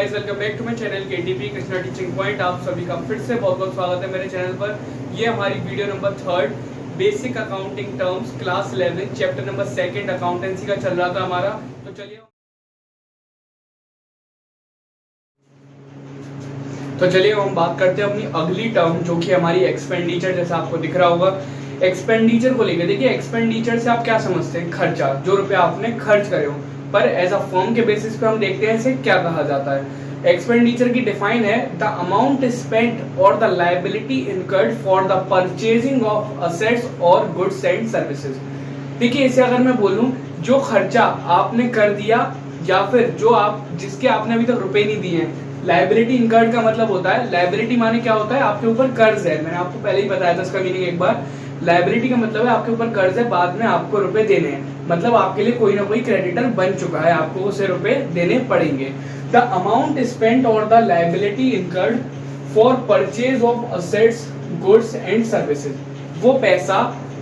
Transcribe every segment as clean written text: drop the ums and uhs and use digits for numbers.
Guys, welcome back to my channel KTP Krishna teaching point. आप सभी का फिर से बहुत बहुत स्वागत है मेरे चैनल पर। ये हमारी video number 3 basic accounting terms class 11 chapter number 2 accountancy का चल रहा था हमारा। तो चलिए हम बात करते हैं अपनी अगली टर्म जो कि हमारी एक्सपेंडिचर, जैसा आपको दिख रहा होगा। एक्सपेंडिचर को लेकर देखिए, एक्सपेंडिचर से आप क्या समझते हैं? खर्चा, जो रुपया आपने खर्च करे हो। पर एज अ फर्म के बेसिस पे हम देखते हैं इसे क्या कहा जाता है। एक्सपेंडिचर की डिफाइन है द अमाउंट स्पेंट और the liability incurred for the purchasing of assets और गुड्स एंड सर्विसेज। देखिए, इसे अगर मैं बोलूं, जो खर्चा आपने कर दिया या फिर जो आप जिसके आपने अभी तक रुपए नहीं दिए हैं। लायबिलिटी इनकर्ड का मतलब होता है, लायबिलिटी माने क्या होता है? आपके ऊपर कर्ज है। मैंने आपको पहले ही बताया था इसका मीनिंग एक बार। लायबिलिटी का मतलब है आपके ऊपर कर्ज है, बाद में आपको रुपए देने हैं, मतलब आपके लिए कोई ना कोई क्रेडिटर बन चुका है, आपको उसे रुपए देने पड़ेंगे। द अमाउंट स्पेंट और the liability incurred for purchase of assets goods and services, वो पैसा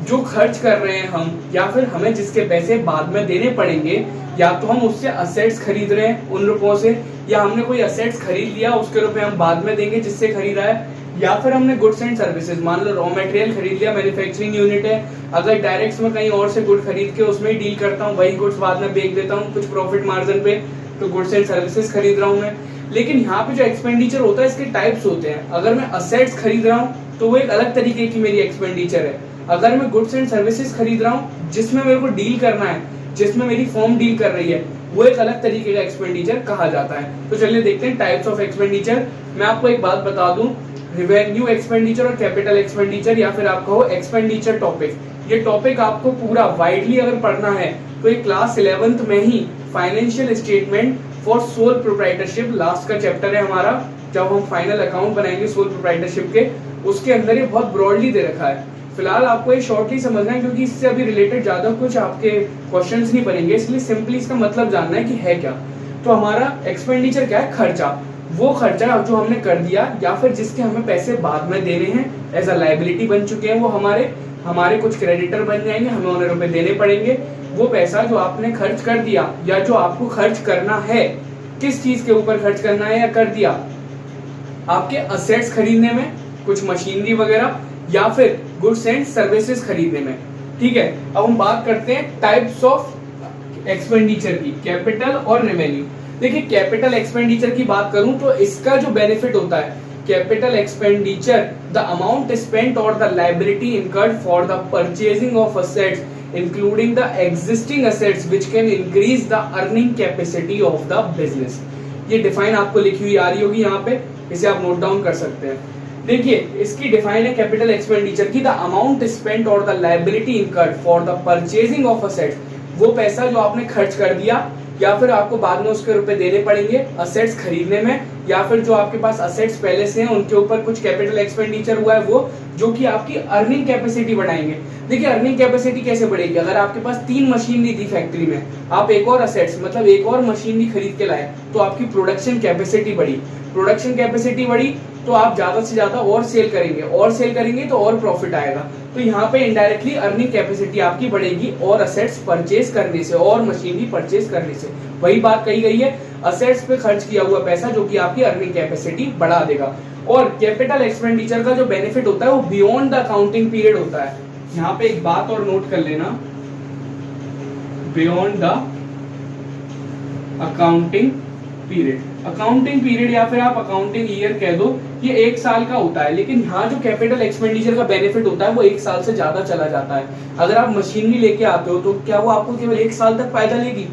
जो खर्च कर रहे हैं हम, या फिर हमें जिसके पैसे बाद में देने पड़ेंगे, या तो हम उससे असेट्स खरीद रहे हैं उन रुपयों से, या हमने कोई असेट्स खरीद लिया उसके रुपए हम बाद में देंगे जिससे खरीदा है, या फिर हमने गुड्स एंड सर्विसेज, मान लो रॉ मटेरियल खरीद लिया, मैन्युफैक्चरिंग यूनिट है, अगर डायरेक्ट में कहीं और से गुड खरीद के उसमें ही डील करता हूँ, वही गुड्स बाद में बेच देता हूँ कुछ प्रॉफिट मार्जिन पे, तो गुड्स एंड सर्विसेज खरीद रहा हूँ मैं। लेकिन यहाँ पे जो एक्सपेंडिचर होता है इसके टाइप्स होते हैं। अगर मैं असेट्स खरीद रहा हूँ तो वो एक अलग तरीके की मेरी एक्सपेंडिचर है। अगर मैं गुड्स एंड सर्विसेज खरीद रहा हूँ जिसमें मेरे को डील करना है, जिसमें मेरी फर्म डील कर रही है, वो एक अलग तरीके का एक्सपेंडिचर कहा जाता है। तो चलिए देखते हैं टाइप्स ऑफ एक्सपेंडिचर। मैं आपको एक बात बता दूं, रेवेन्यू एक्सपेंडिचर और कैपिटल एक्सपेंडिचर, या फिर आप कहो एक्सपेंडिचर टॉपिक। ये टॉपिक आपको पूरा वाइडली अगर पढ़ना है तो ये क्लास 11th में ही financial statement for sole proprietorship last का चैप्टर है हमारा। जब हम फाइनल अकाउंट बनाएंगे सोल प्रोप्राइटरशिप के, उसके अंदर ये बहुत ब्रॉडली दे रखा है। फिलहाल आपको ये शॉर्टली समझना है क्योंकि इससे अभी रिलेटेड ज्यादा कुछ आपके क्वेश्चंस नहीं बनेंगे, इसलिए सिंपली इसका मतलब जानना है कि है क्या। तो हमारा एक्सपेंडिचर क्या है? खर्चा। वो खर्चा जो हमने कर दिया या फिर जिसके हमें पैसे बाद में देने हैं, एज अ लायबिलिटी बन चुके हैं, वो हमारे कुछ क्रेडिटर बन जाएंगे, हमें उन्हें रुपए देने पड़ेंगे। वो पैसा जो आपने खर्च कर दिया या जो आपको खर्च करना है, किस चीज के ऊपर खर्च करना है या कर दिया? आपके असेट्स खरीदने में, कुछ मशीनरी वगैरह, या फिर गुड्स एंड सर्विसेज खरीदने में। ठीक है, अब हम बात करते हैं टाइप्स ऑफ एक्सपेंडिचर की, कैपिटल और रेवेन्यू। देखिए, कैपिटल एक्सपेंडिचर की बात करूं तो इसका जो बेनिफिट होता है, capital expenditure the amount spent और the liability incurred for the purchasing of assets including the existing assets which can increase the earning capacity of the business. ये डिफाइन आपको लिखी हुई आ रही होगी यहाँ पे, इसे आप नोट डाउन कर सकते हैं। देखिए, इसकी डिफाइन है कैपिटल एक्सपेंडिचर की, द अमाउंट स्पेंट और the liability incurred for the purchasing of assets, वो पैसा जो आपने खर्च कर दिया या फिर आपको बाद में उसके रुपए देने पड़ेंगे असेट्स खरीदने में, या फिर जो आपके पास असेट्स पहले से हैं उनके ऊपर कुछ कैपिटल एक्सपेंडिचर हुआ है, वो जो कि आपकी अर्निंग कैपेसिटी बढ़ाएंगे। देखिए, अर्निंग कैपेसिटी कैसे बढ़ेगी? अगर आपके पास 3 मशीनरी थी फैक्ट्री में, आप एक और असेट्स मतलब एक और मशीनरी खरीद के लाए, तो आपकी प्रोडक्शन कैपेसिटी बढ़ी। प्रोडक्शन कैपेसिटी बढ़ी तो आप ज्यादा से ज्यादा और सेल करेंगे, और सेल करेंगे तो और प्रॉफिट आएगा। तो यहाँ पे इनडायरेक्टली अर्निंग कैपेसिटी आपकी बढ़ेगी और असेट्स परचेज करने से और मशीनरी परचेज करने से। वही बात कही गई है, असेट्स पे खर्च किया हुआ पैसा जो कि आपकी अर्निंग कैपेसिटी बढ़ा देगा। और कैपिटल एक्सपेंडिचर का जो बेनिफिट होता है वो बियॉन्ड द अकाउंटिंग पीरियड होता है। यहाँ पे एक बात और नोट कर लेना, beyond the accounting period. Accounting period या फिर आप अकाउंटिंग ईयर कह दो, ये 1 साल का होता है। लेकिन यहाँ जो कैपिटल एक्सपेंडिचर का बेनिफिट होता है वो 1 साल से ज्यादा चला जाता है। अगर आप मशीनरी लेके आते हो तो क्या वो आपको केवल 1 साल तक फायदा लेगी?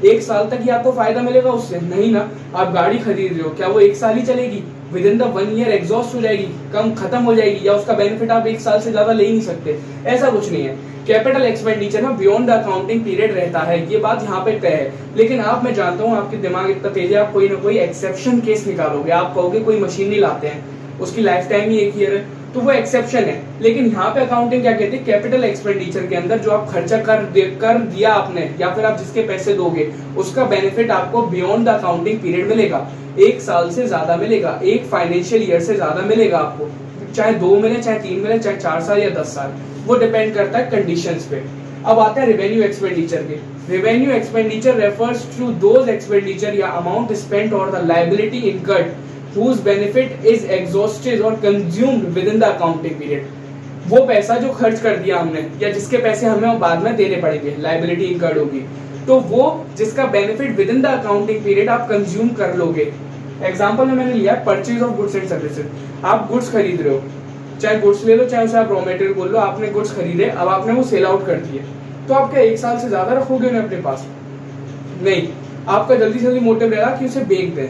1 साल तक ही आपको फायदा मिलेगा उससे? नहीं ना। आप गाड़ी खरीद रहे हो, क्या वो 1 साल ही चलेगी? With in the 1 year exhaust हो जाएगी, कम खत्म हो जाएगी, या उसका बेनिफिट आप 1 साल से ज्यादा ले ही नहीं सकते? ऐसा कुछ नहीं है। कैपिटल एक्सपेंडिचर में बियॉन्ड द अकाउंटिंग पीरियड रहता है, ये बात यहाँ पे तय है। लेकिन मैं जानता हूँ आपके दिमाग इतना तेज है, आप कोई ना कोई एक्सेप्शन केस निकालोगे। आप कहोगे कोई मशीनरी लाते हैं, उसकी लाइफ टाइम ही 1 ईयर है, तो वो एक्सेप्शन है। लेकिन यहाँ पे अकाउंटिंग क्या कहती है, कैपिटल एक्सपेंडिचर के अंदर जो आप खर्चा कर दिया आपने, या फिर आप जिसके पैसे दोगे, उसका बेनिफिट आपको बियॉन्ड द अकाउंटिंग पीरियड मिलेगा। 1 साल से ज्यादा मिलेगा, 1 फाइनेंशियल ईयर से ज्यादा मिलेगा आपको। चाहे 2 मिले, चाहे 3 मिले, चाहे 4 साल या 10 साल, वो डिपेंड करता है कंडीशंस पे। अब आता है रेवेन्यू एक्सपेंडिचर के। Revenue expenditure refers to those expenditure या अमाउंट स्पेंट और the liability incurred whose benefit is exhausted or consumed within the accounting period। वो पैसा जो खर्च कर दिया हमने या जिसके पैसे हमें बाद में देने पड़ेंगे, लायबिलिटी इनकर्ड होगी, तो वो जिसका benefit with in the accounting period आप कंज्यूम कर लोगे। एग्जांपल में मैंने लिया purchase of goods and services. आप गुड्स खरीद रहे हो, चाहे गुड्स ले लो चाहे उसे आप रॉ मटेरियल बोल लो, आपने गुड्स खरीदे, अब आपने वो सेल आउट कर दिए, तो आप क्या 1 साल से ज्यादा रखोगे उन्हें अपने पास? नहीं, आपका जल्दी जल्दी मोटिव रहेगा कि उसे बेच दें।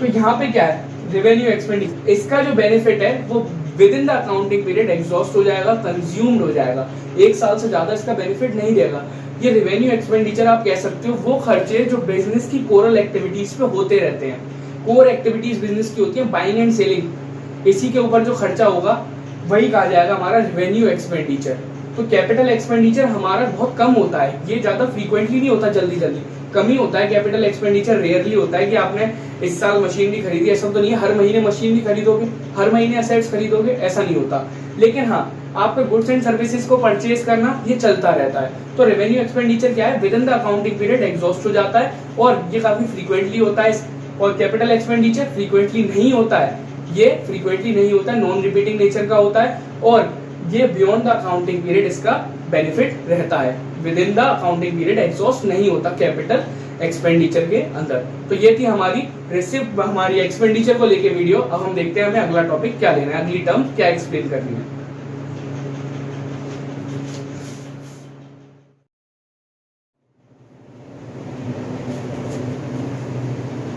तो यहाँ पे क्या है, रेवेन्यू एक्सपेंडिचर, इसका जो बेनिफिट है वो with in the accounting period exhaust हो जाएगा, कंज्यूम्ड हो जाएगा, 1 साल से ज्यादा इसका बेनिफिट नहीं देगा। ये रेवेन्यू एक्सपेंडिचर आप कह सकते हो वो खर्चे जो बिजनेस की कोरल एक्टिविटीज पे होते रहते हैं। कोर एक्टिविटीज बिजनेस की होती है, बाइंग एंड सेलिंग, इसी के ऊपर जो खर्चा होगा वही कहा जाएगा हमारा रेवेन्यू एक्सपेंडिचर। तो कैपिटल एक्सपेंडिचर हमारा बहुत कम होता है, ये ज्यादा फ्रीक्वेंटली नहीं होता, जल्दी जल्दी कम ही होता है। कैपिटल एक्सपेंडिचर रेयरली होता है कि आपने इस साल मशीनरी खरीदी, ऐसा तो नहीं है हर महीने मशीनरी खरीदोगे, हर महीने एसेट्स खरीदोगे, ऐसा नहीं होता। लेकिन हाँ, आपके गुड्स एंड सर्विसेज को परचेज करना ये चलता रहता है। तो रेवेन्यू एक्सपेंडिचर क्या है, with in the accounting period exhaust हो जाता है और ये काफी फ्रीक्वेंटली होता है। और कैपिटल एक्सपेंडिचर फ्रीक्वेंटली नहीं होता है, ये फ्रीक्वेंटली नहीं होता है, नॉन रिपीटिंग नेचर का होता है और ये बियॉन्ड द अकाउंटिंग पीरियड इसका बेनिफिट रहता है। With in the accounting period exhaust नहीं होता कैपिटल एक्सपेंडिचर के अंदर। तो ये थी हमारी रिसिप्ट, हमारी एक्सपेंडिचर को लेके वीडियो। अब हम देखते हैं हमें अगला टॉपिक क्या लेना है, अगली टर्म क्या एक्सप्लेन करनी है।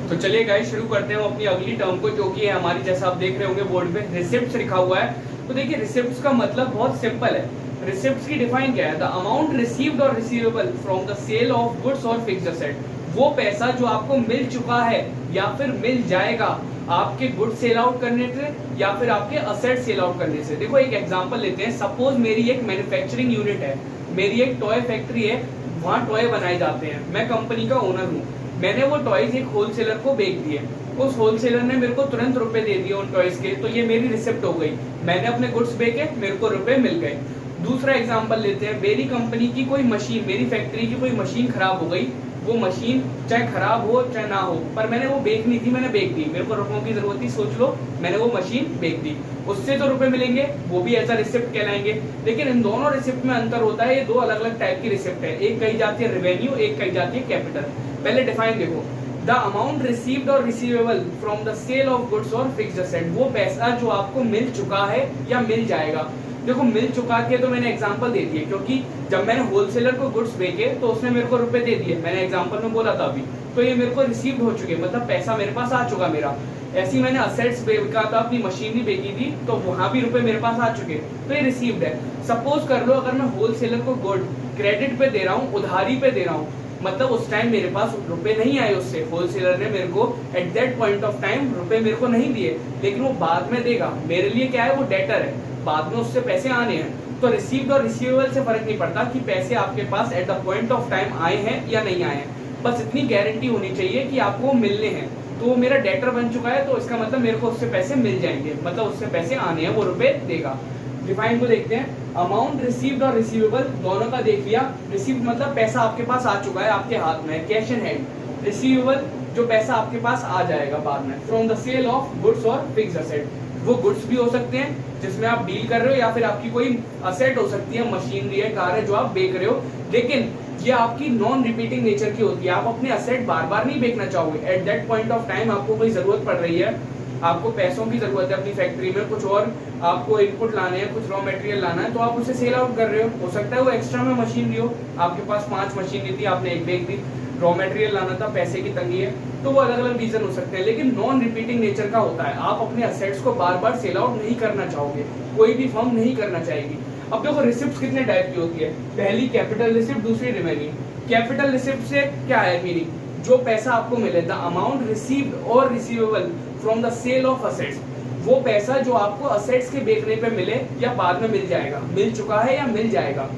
तो चलिए गाइस शुरू करते हैं अपनी अगली टर्म को, जो कि है हमारी, जैसा आप देख रहे होंगे बोर्ड पे रिसिप्ट्स लिखा हुआ है। तो देखिए रिसिप्ट्स का मतलब बहुत सिंपल है। रिसिप्ट्स की डिफाइन क्या है, द अमाउंट रिसीव्ड और receivable from the sale of goods और फिक्स्ड असेट। वो पैसा जो आपको मिल चुका है या फिर मिल जाएगा आपके गुड्स सेल आउट करने से या फिर आपके असेट सेल आउट करने से। देखो एक एग्जांपल लेते हैं, सपोज मेरी एक मैन्युफैक्चरिंग यूनिट है, मेरी एक टॉय फैक्ट्री है, वहाँ टॉय बनाए जाते हैं, मैं कंपनी का ओनर हूँ, मैंने वो टॉयज एक होलसेलर को बेच दिए, उस होलसेलर ने मेरे को तुरंत रुपए दे दिए उन टॉयज के, तो ये मेरी रिसिप्ट हो गई, मैंने अपने गुड्स बेचे, मेरे को रुपए मिल गए। दूसरा एग्जांपल लेते हैं, मेरी कंपनी की कोई मशीन, मेरी फैक्ट्री की कोई मशीन खराब हो गई, वो मशीन चाहे खराब हो चाहे ना हो, पर मैंने वो बेचनी थी, मैंने बेच दी, मेरे को रुपयों की जरूरत थी, सोच लो मैंने वो मशीन बेच दी, उससे तो रुपए मिलेंगे, वो भी ऐसा रिसिप्ट कहलाएंगे। लेकिन इन दोनों रिसिप्ट में अंतर होता है, ये दो अलग अलग टाइप की रिसिप्ट है, एक कही जाती है रेवेन्यू, एक कही जाती है कैपिटल। पहले डिफाइन देखो, द अमाउंट रिसीव्ड और receivable from the sale of goods और फिक्स्ड असेट, वो पैसा जो आपको मिल चुका है या मिल जाएगा। देखो मिल चुका के तो मैंने एग्जांपल दे दिए, क्योंकि जब मैंने होलसेलर को गुड्स बेचे तो उसने मेरे को रुपए दे दिए, मैंने एग्जांपल में बोला था अभी, तो ये मेरे को रिसीव्ड हो चुके, मतलब पैसा मेरे पास आ चुका मेरा। ऐसी मैंने असेट्स बेचा था, अपनी मशीनरी बेची थी, तो वहां भी रुपए मेरे पास आ चुके, तो ये रिसीव्ड है। सपोज कर लो अगर मैं होलसेलर को गुड क्रेडिट पे दे रहा हूँ, उधारी पे दे रहा हूँ, मतलब उस टाइम मेरे पास रुपए नहीं आए उससे, होलसेलर ने मेरे को at that point of time रुपए मेरे को नहीं दिए, लेकिन वो बाद में देगा, मेरे लिए क्या है वो डेटर है, बाद में उससे पैसे आने हैं। तो रिसीव्ड और रिसीवेबल से फर्क नहीं पड़ता कि पैसे आपके पास at the point of time आए हैं या नहीं आए हैं, बस इतनी गारंटी होनी चाहिए कि आपको मिलने हैं। तो वो मेरा डेटर बन चुका है, तो इसका मतलब मेरे को उससे पैसे मिल जाएंगे, मतलब उससे पैसे आने हैं, वो रुपए देगा। डिफाइन को देखते हैं, अमाउंट रिसीव्ड और रिसीवेबल दोनों का देख लिया। रिसीव्ड मतलब पैसा आपके पास आ चुका है, आपके हाथ में, कैश इन हैंड। रिसीवेबल जो पैसा आपके पास आ जाएगा बाद में, from the sale of goods और फिक्स्ड असेट। वो गुड्स भी हो सकते हैं जिसमें आप डील कर रहे हो, या फिर आपकी कोई असेट हो सकती है, मशीनरी है, कार है जो आप बेच रहे हो, लेकिन ये आपकी नॉन रिपीटिंग नेचर की होती है, आप अपने असेट बार बार नहीं बेचना चाहोगे। At that point of time आपको कोई जरूरत पड़ रही है, आपको पैसों की जरूरत है अपनी फैक्ट्री में, कुछ और आपको इनपुट लाने हैं, कुछ रॉ मटेरियल लाना है, तो आप उसे सेल आउट कर रहे हो सकता है वो एक्स्ट्रा में मशीनरी हो, आपके पास 5 मशीनरी थी, आपने एक बेच दी, रॉ मटेरियल लाना था, पैसे की तंगी है, तो वो अलग अलग रीजन हो सकते हैं, लेकिन नॉन रिपीटिंग नेचर का होता है। आप अपने असेट्स को बार बार सेल आउट नहीं करना चाहोगे, कोई भी फर्म नहीं करना चाहेगी। अब देखो रिसिप्ट कितने टाइप की होती है, पहली कैपिटल रिसिप्ट, दूसरी रेवेन्यू। कैपिटल रिसिप्ट से क्या है मीनिंग, जो पैसा आपको मिले, द अमाउंट रिसीव्ड और receivable from the sale of assets, वो पैसा जो आपको असेट्स के बेचने पे मिले या बाद में मिल जाएगा, मिल चुका है या मिल जाएगा।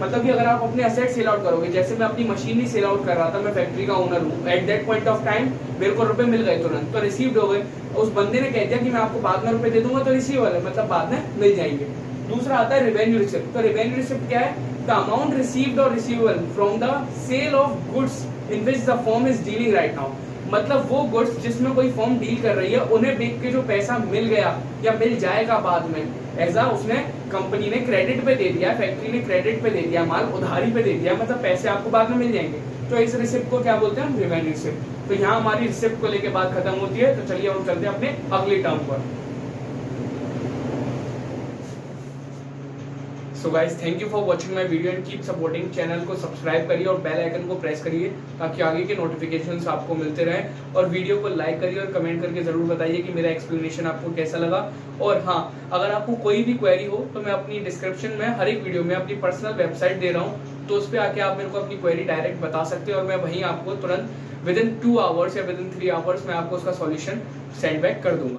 मतलब कि अगर आप अपने असेट सेल आउट करोगे, जैसे मैं अपनी मशीनरी सेल आउट कर रहा था, मैं फैक्ट्री का ओनर हूँ, at that point of time मेरे को रुपए मिल गए तुरंत, तो रिसीव्ड हो गए। उस बंदे ने कह दिया कि मैं आपको बाद में रुपए दे दूंगा, तो रिसीवेबल है, मतलब बाद में मिल जाएंगे। दूसरा आता है रेवेन्यू रिसिप्ट। तो रेवेन्यू रिसिप्ट क्या है, द अमाउंट रिसीव्ड और receivable from the sale of goods in which the firm is dealing right now. मतलब वो गुड्स जिसमें कोई फर्म डील कर रही है उन्हें बेच के जो पैसा मिल गया या मिल जाएगा बाद में, ऐसा उसने कंपनी ने क्रेडिट पे दे दिया, फैक्ट्री ने क्रेडिट पे दे दिया, माल उधारी पे दे दिया, मतलब पैसे आपको बाद में मिल जाएंगे। तो इस रिसिप्ट को क्या बोलते हैं हम? Revenue receipt. तो यहाँ हमारी रिसिप्ट को लेके बात खत्म होती है। तो चलिए हम चलते हैं अपने अगली टर्म पर। So guys, thank you for watching my video and keep supporting. Channel को सब्सक्राइब करिए और बेल आइकन को प्रेस करिए ताकि आगे के नोटिफिकेशंस आपको मिलते रहें। और वीडियो को लाइक करिए और कमेंट करके जरूर बताइए कि मेरा एक्सप्लेनेशन आपको कैसा लगा। और हाँ, अगर आपको कोई भी क्वेरी हो तो मैं अपनी डिस्क्रिप्शन में हर एक वीडियो में अपनी पर्सनल वेबसाइट दे रहा हूँ, तो उस पर आके आप मेरे को अपनी क्वेरी डायरेक्ट बता सकते हैं और मैं वहीं आपको तुरंत विद इन 2 आवर्स या विद इन 3 आवर्स में आपको उसका सॉल्यूशन सेंड बैक कर दूंगा।